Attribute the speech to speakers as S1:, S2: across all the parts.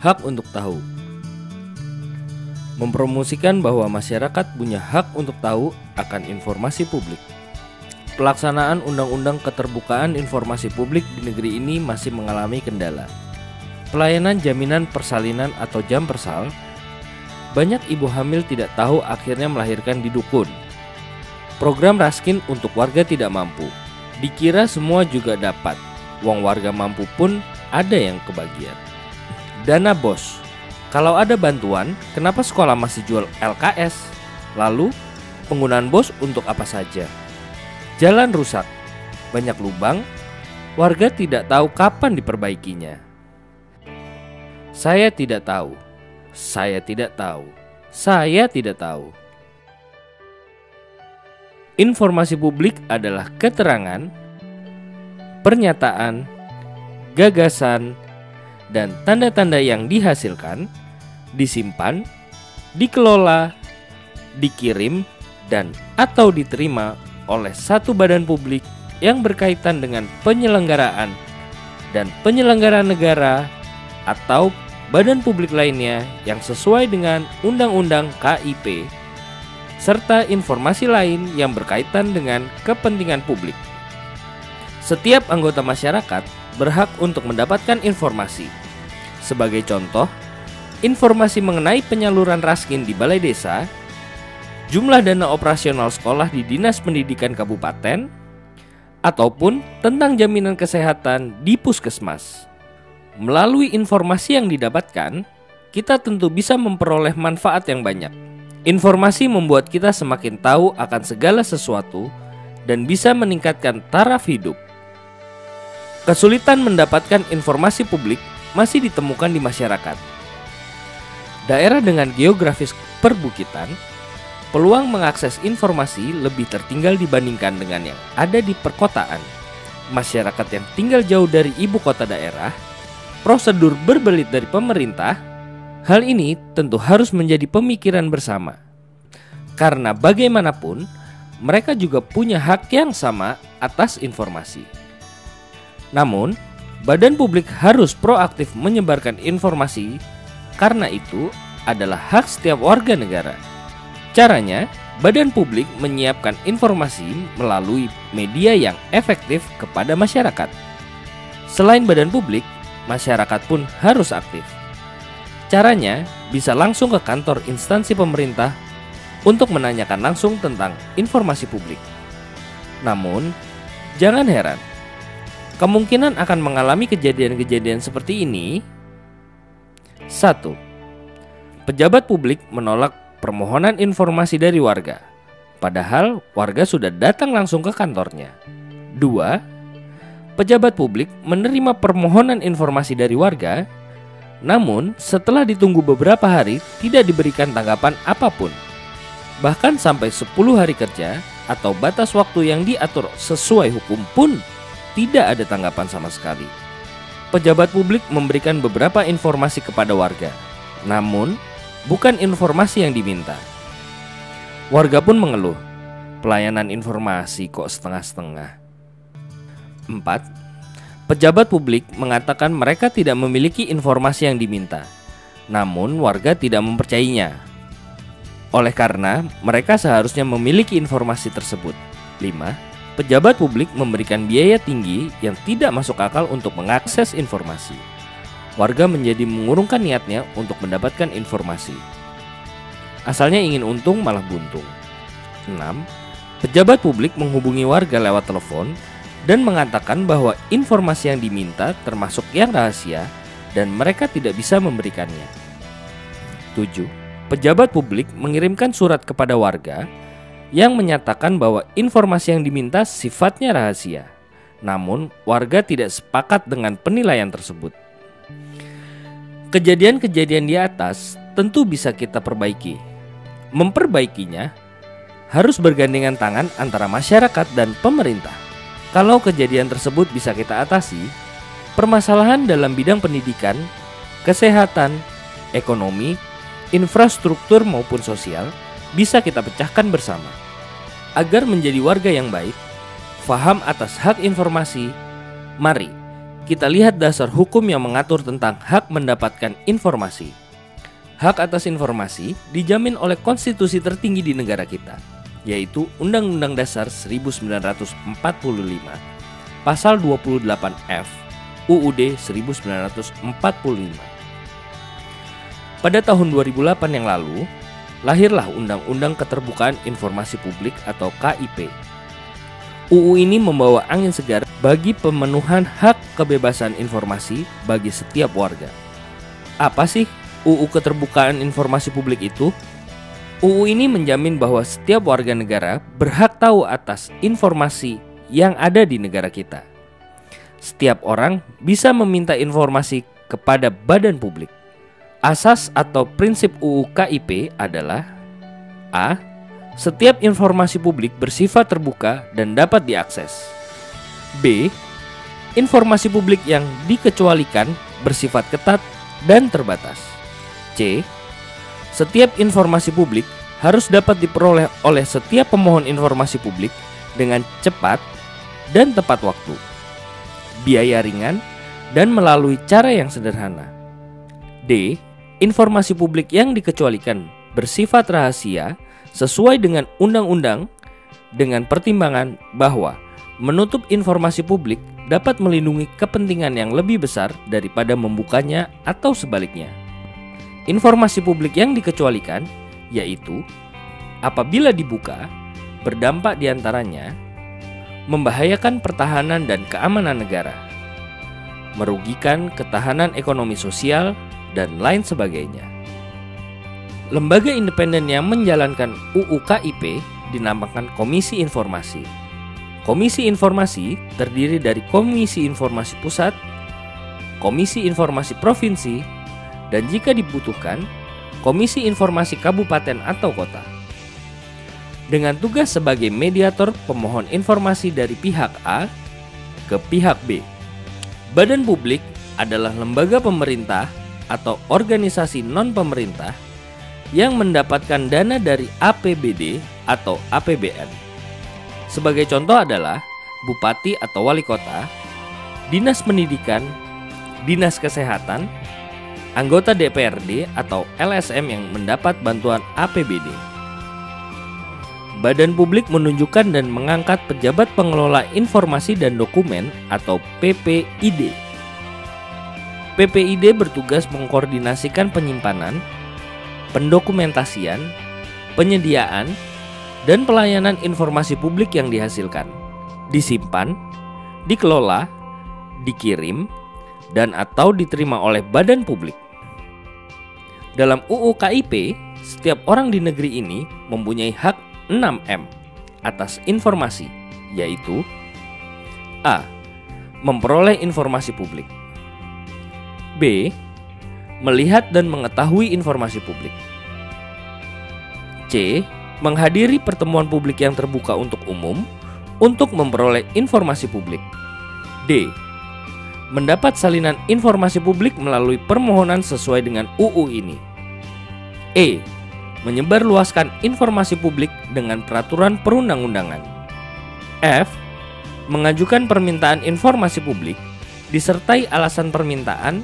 S1: Hak untuk tahu. Mempromosikan bahwa masyarakat punya hak untuk tahu akan informasi publik. Pelaksanaan Undang-Undang Keterbukaan Informasi Publik di negeri ini masih mengalami kendala. Pelayanan jaminan persalinan atau Jampersal, banyak ibu hamil tidak tahu akhirnya melahirkan di dukun. Program Raskin untuk warga tidak mampu, dikira semua juga dapat, uang warga mampu pun ada yang kebagian. Dana BOS, kalau ada bantuan, kenapa sekolah masih jual LKS? Lalu, penggunaan BOS untuk apa saja? Jalan rusak, banyak lubang, warga tidak tahu kapan diperbaikinya. Saya tidak tahu, saya tidak tahu, saya tidak tahu. Informasi publik adalah keterangan, pernyataan, gagasan, dan tanda-tanda yang dihasilkan, disimpan, dikelola, dikirim, dan atau diterima oleh satu badan publik yang berkaitan dengan penyelenggaraan dan penyelenggaraan negara atau badan publik lainnya yang sesuai dengan Undang-Undang KIP, serta informasi lain yang berkaitan dengan kepentingan publik. Setiap anggota masyarakat berhak untuk mendapatkan informasi. Sebagai contoh, informasi mengenai penyaluran Raskin di Balai Desa, jumlah dana operasional sekolah di Dinas Pendidikan Kabupaten, ataupun tentang jaminan kesehatan di Puskesmas. Melalui informasi yang didapatkan, kita tentu bisa memperoleh manfaat yang banyak. Informasi membuat kita semakin tahu akan segala sesuatu dan bisa meningkatkan taraf hidup. Kesulitan mendapatkan informasi publik masih ditemukan di masyarakat. Daerah dengan geografis perbukitan, peluang mengakses informasi lebih tertinggal dibandingkan dengan yang ada di perkotaan. Masyarakat yang tinggal jauh dari ibu kota daerah, prosedur berbelit dari pemerintah, hal ini tentu harus menjadi pemikiran bersama. Karena bagaimanapun, mereka juga punya hak yang sama atas informasi. Namun, badan publik harus proaktif menyebarkan informasi karena itu adalah hak setiap warga negara. Caranya, badan publik menyiapkan informasi melalui media yang efektif kepada masyarakat. Selain badan publik, masyarakat pun harus aktif. Caranya bisa langsung ke kantor instansi pemerintah untuk menanyakan langsung tentang informasi publik. Namun, jangan heran, kemungkinan akan mengalami kejadian-kejadian seperti ini. 1. Pejabat publik menolak permohonan informasi dari warga, padahal warga sudah datang langsung ke kantornya. 2. Pejabat publik menerima permohonan informasi dari warga, namun setelah ditunggu beberapa hari tidak diberikan tanggapan apapun. Bahkan sampai 10 hari kerja atau batas waktu yang diatur sesuai hukum pun tidak ada tanggapan sama sekali. Pejabat publik memberikan beberapa informasi kepada warga, namun bukan informasi yang diminta. Warga pun mengeluh, pelayanan informasi kok setengah-setengah. 4. Pejabat publik mengatakan mereka tidak memiliki informasi yang diminta, namun warga tidak mempercayainya. Oleh karena mereka seharusnya memiliki informasi tersebut. 5. Pejabat publik memberikan biaya tinggi yang tidak masuk akal untuk mengakses informasi. Warga menjadi mengurungkan niatnya untuk mendapatkan informasi. Asalnya ingin untung malah buntung. 6. Pejabat publik menghubungi warga lewat telepon dan mengatakan bahwa informasi yang diminta termasuk yang rahasia dan mereka tidak bisa memberikannya. 7. Pejabat publik mengirimkan surat kepada warga yang menyatakan bahwa informasi yang diminta sifatnya rahasia. Namun, warga tidak sepakat dengan penilaian tersebut. Kejadian-kejadian di atas tentu bisa kita perbaiki. Memperbaikinya harus bergandengan tangan antara masyarakat dan pemerintah. Kalau kejadian tersebut bisa kita atasi, permasalahan dalam bidang pendidikan, kesehatan, ekonomi, infrastruktur maupun sosial bisa kita pecahkan bersama. Agar menjadi warga yang baik, faham atas hak informasi, mari kita lihat dasar hukum yang mengatur tentang hak mendapatkan informasi. Hak atas informasi dijamin oleh konstitusi tertinggi di negara kita, yaitu Undang-Undang Dasar 1945, Pasal 28F, UUD 1945. Pada tahun 2008 yang lalu, lahirlah Undang-Undang Keterbukaan Informasi Publik atau KIP. UU ini membawa angin segar bagi pemenuhan hak kebebasan informasi bagi setiap warga. Apa sih UU Keterbukaan Informasi Publik itu? UU ini menjamin bahwa setiap warga negara berhak tahu atas informasi yang ada di negara kita. Setiap orang bisa meminta informasi kepada badan publik. Asas atau prinsip UU KIP adalah: A. Setiap informasi publik bersifat terbuka dan dapat diakses. B. Informasi publik yang dikecualikan bersifat ketat dan terbatas. C. Setiap informasi publik harus dapat diperoleh oleh setiap pemohon informasi publik dengan cepat dan tepat waktu, biaya ringan, dan melalui cara yang sederhana. D. Informasi publik yang dikecualikan bersifat rahasia sesuai dengan undang-undang dengan pertimbangan bahwa menutup informasi publik dapat melindungi kepentingan yang lebih besar daripada membukanya atau sebaliknya. Informasi publik yang dikecualikan yaitu apabila dibuka berdampak diantaranya membahayakan pertahanan dan keamanan negara, merugikan ketahanan ekonomi sosial, dan lain sebagainya. Lembaga independen yang menjalankan UU KIP dinamakan Komisi Informasi. Komisi Informasi terdiri dari Komisi Informasi Pusat, Komisi Informasi Provinsi, dan jika dibutuhkan, Komisi Informasi Kabupaten atau Kota. Dengan tugas sebagai mediator pemohon informasi dari pihak A ke pihak B. Badan publik adalah lembaga pemerintah atau organisasi non-pemerintah yang mendapatkan dana dari APBD atau APBN. Sebagai contoh adalah Bupati atau Wali Kota, Dinas Pendidikan, Dinas Kesehatan, anggota DPRD atau LSM yang mendapat bantuan APBD. Badan publik menunjukkan dan mengangkat pejabat pengelola informasi dan dokumen atau PPID. PPID bertugas mengkoordinasikan penyimpanan, pendokumentasian, penyediaan, dan pelayanan informasi publik yang dihasilkan, disimpan, dikelola, dikirim, dan atau diterima oleh badan publik. Dalam UU KIP, setiap orang di negeri ini mempunyai hak 6M atas informasi, yaitu A. Memperoleh informasi publik. B. Melihat dan mengetahui informasi publik. C. Menghadiri pertemuan publik yang terbuka untuk umum untuk memperoleh informasi publik. D. Mendapat salinan informasi publik melalui permohonan sesuai dengan UU ini. E. Menyebarluaskan informasi publik dengan peraturan perundang-undangan. F. Mengajukan permintaan informasi publik disertai alasan permintaan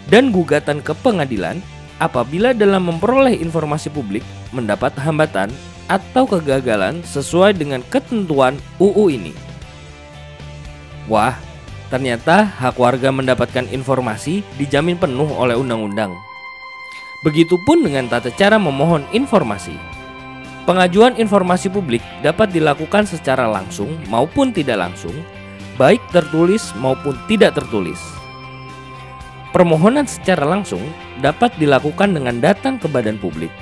S1: dan gugatan ke pengadilan apabila dalam memperoleh informasi publik mendapat hambatan atau kegagalan sesuai dengan ketentuan UU ini. Wah, ternyata hak warga mendapatkan informasi dijamin penuh oleh undang-undang. Begitupun dengan tata cara memohon informasi. Pengajuan informasi publik dapat dilakukan secara langsung maupun tidak langsung, baik tertulis maupun tidak tertulis. Permohonan secara langsung dapat dilakukan dengan datang ke badan publik,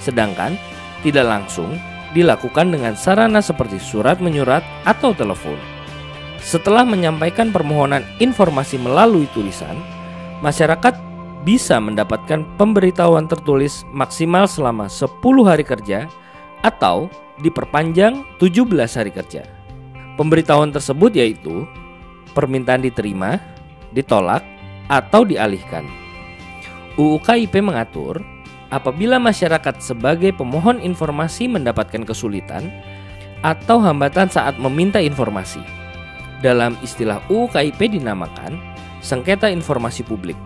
S1: sedangkan tidak langsung dilakukan dengan sarana seperti surat menyurat atau telepon. Setelah menyampaikan permohonan informasi melalui tulisan, masyarakat bisa mendapatkan pemberitahuan tertulis maksimal selama 10 hari kerja atau diperpanjang 17 hari kerja. Pemberitahuan tersebut yaitu permintaan diterima, ditolak, atau dialihkan. UU KIP mengatur apabila masyarakat sebagai pemohon informasi mendapatkan kesulitan atau hambatan saat meminta informasi, Dalam istilah UU KIP dinamakan sengketa informasi publik.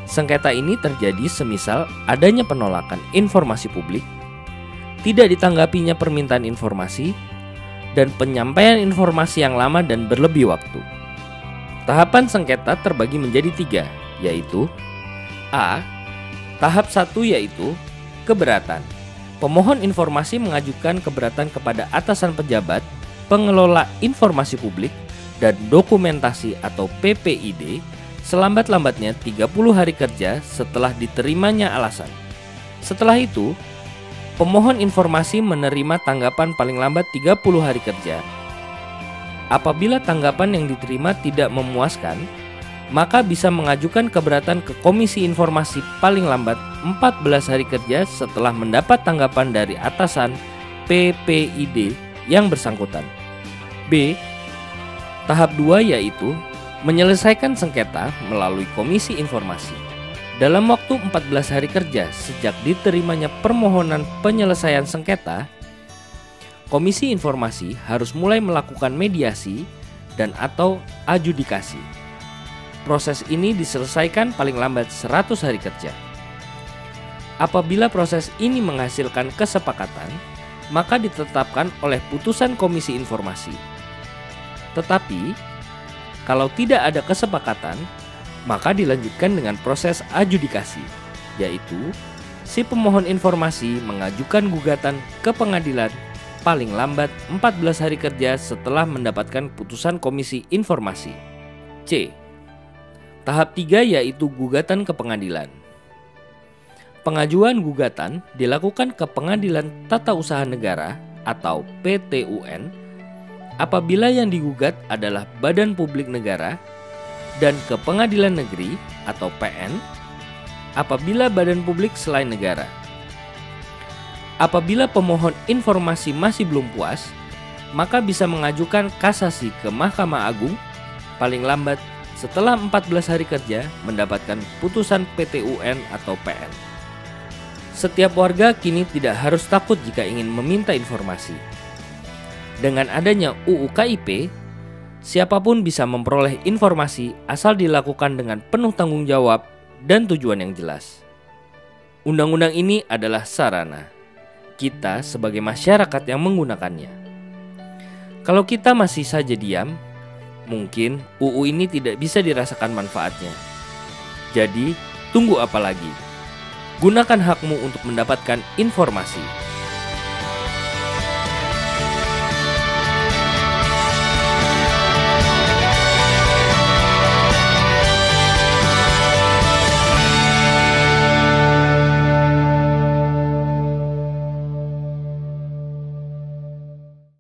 S1: Sengketa ini terjadi semisal adanya penolakan informasi publik, tidak ditanggapinya permintaan informasi, dan penyampaian informasi yang lama dan berlebih waktu. Tahapan sengketa terbagi menjadi 3, yaitu A. Tahap 1 yaitu keberatan. Pemohon informasi mengajukan keberatan kepada atasan pejabat, pengelola informasi publik, dan dokumentasi atau PPID selambat-lambatnya 30 hari kerja setelah diterimanya alasan. Setelah itu, pemohon informasi menerima tanggapan paling lambat 30 hari kerja. Apabila tanggapan yang diterima tidak memuaskan, maka bisa mengajukan keberatan ke Komisi Informasi paling lambat 14 hari kerja setelah mendapat tanggapan dari atasan PPID yang bersangkutan. B. Tahap 2 yaitu menyelesaikan sengketa melalui Komisi Informasi. Dalam waktu 14 hari kerja sejak diterimanya permohonan penyelesaian sengketa, Komisi Informasi harus mulai melakukan mediasi dan atau adjudikasi. Proses ini diselesaikan paling lambat 100 hari kerja. Apabila proses ini menghasilkan kesepakatan, maka ditetapkan oleh putusan Komisi Informasi. Tetapi, kalau tidak ada kesepakatan, maka dilanjutkan dengan proses adjudikasi, yaitu si pemohon informasi mengajukan gugatan ke pengadilan paling lambat 14 hari kerja setelah mendapatkan putusan Komisi Informasi. C. Tahap 3 yaitu gugatan ke pengadilan. Pengajuan gugatan dilakukan ke Pengadilan Tata Usaha Negara atau PTUN apabila yang digugat adalah badan publik negara, dan ke Pengadilan Negeri atau PN apabila badan publik selain negara. Apabila pemohon informasi masih belum puas, maka bisa mengajukan kasasi ke Mahkamah Agung paling lambat setelah 14 hari kerja mendapatkan putusan PTUN atau PN. Setiap warga kini tidak harus takut jika ingin meminta informasi. Dengan adanya UU KIP, siapapun bisa memperoleh informasi asal dilakukan dengan penuh tanggung jawab dan tujuan yang jelas. Undang-undang ini adalah sarana kita sebagai masyarakat yang menggunakannya. Kalau kita masih saja diam, mungkin UU ini tidak bisa dirasakan manfaatnya. Jadi, tunggu apa lagi? Gunakan hakmu untuk mendapatkan informasi.